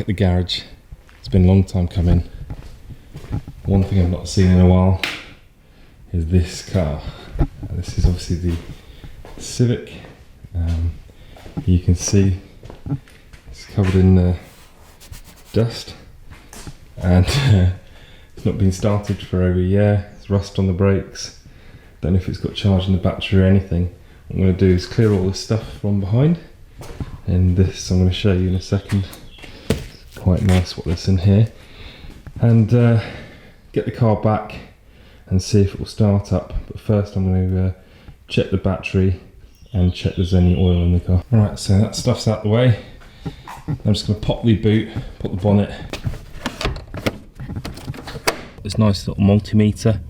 at the garage. It's been a long time coming. One thing I've not seen in a while is this car. This is obviously the Civic. You can see it's covered in dust, and it's not been started for over a year. It's rust on the brakes. Don't know if it's got charge in the battery or anything. What I'm going to do is clear all this stuff from behind, and this I'm going to show you in a second. It's quite nice what's in here, and get the car back and see if it will start up. But first I'm going to check the battery and check there's any oil in the car. Alright, so that stuff's out the way. I'm just going to pop the boot, put the bonnet. This nice little multimeter.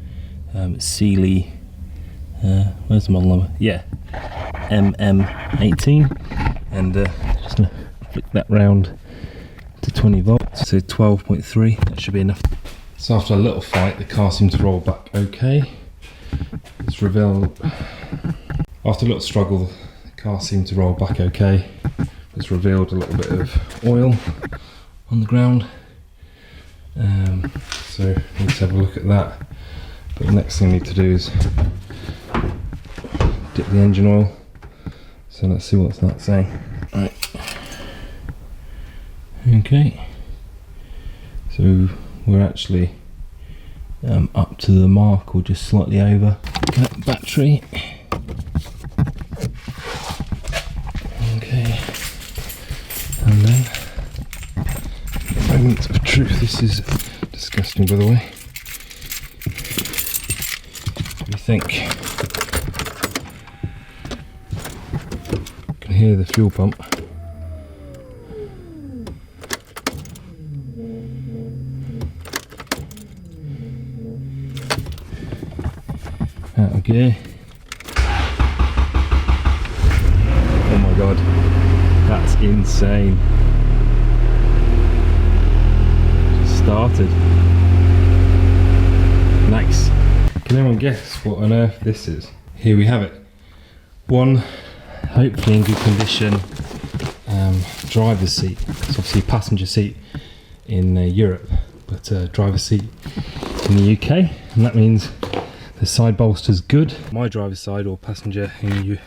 It's Sealy, where's the model number? Yeah, MM18. And just going to flick that round to 20 volts, so 12.3, that should be enough. So after a little fight, the car seemed to roll back okay. It's revealed, after a little struggle, the car seemed to roll back okay. It's revealed a little bit of oil on the ground. So we need to have a look at that. But the next thing I need to do is dip the engine oil. So let's see what's that saying. Right. Okay. So we're actually up to the mark, or just slightly over. Got battery. Okay. And then, moment of truth. This is disgusting, by the way. What do you think? You can hear the fuel pump. Out of gear. Oh my god, that's insane. Just started. Nice. Can anyone guess what on earth this is? Here we have it. One, hopefully in good condition, driver's seat. It's obviously a passenger seat in Europe, but driver's seat in the UK, and that means the side bolster's good. My driver's side, or passenger in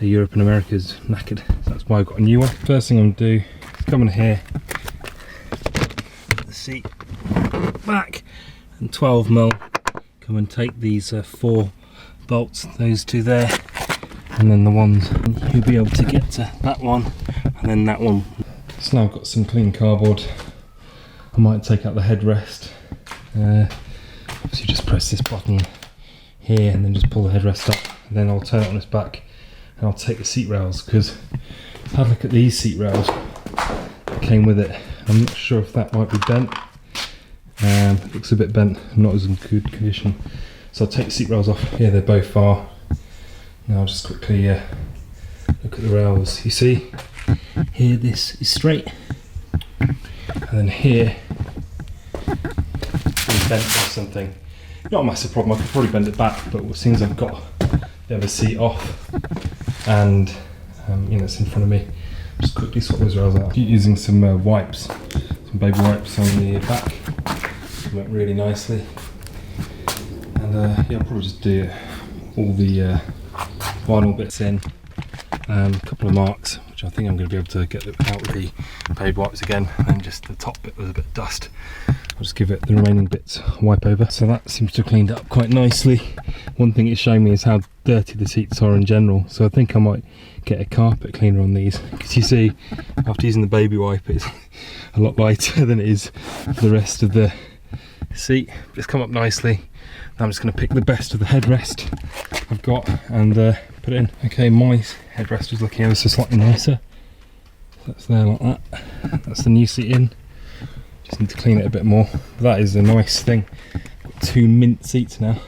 Europe and America, is knackered, so that's why I've got a new one. First thing I'm going to do is come in here, put the seat back, and 12mm, come and take these 4 bolts, those 2 there, and then the ones, you'll be able to get to that one, and then that one. So now I've got some clean cardboard. I might take out the headrest. Obviously just press this button here and then just pull the headrest up, and then I'll turn it on its back and I'll take the seat rails, because I had a look at these seat rails that came with it. I'm not sure if that might be bent. It looks a bit bent, not as in good condition. So I'll take the seat rails off. Yeah, they both are. Now I'll just quickly look at the rails. You see, here this is straight, and then here is bent or something. Not a massive problem, I could probably bend it back, but it seems I've got the other seat off, and you know, it's in front of me. Just quickly swap those rails out. Using some wipes, some baby wipes on the back. It went really nicely. And yeah, I'll probably just do all the vinyl bits in. A couple of marks, which I think I'm going to be able to get out with the baby wipes again, and then just the top bit with a bit of dust. I'll just give it the remaining bits a wipe over. So that seems to have cleaned up quite nicely. One thing it's showing me is how dirty the seats are in general, so I think I might get a carpet cleaner on these, because you see, after using the baby wipe, it's a lot lighter than it is for the rest of the seat. It's come up nicely. Now I'm just going to pick the best of the headrest I've got and put it in. Okay, my headrest was looking ever so slightly nicer. That's there like that. That's the new seat in. Just need to clean it a bit more. But that is a nice thing. Got 2 mint seats now.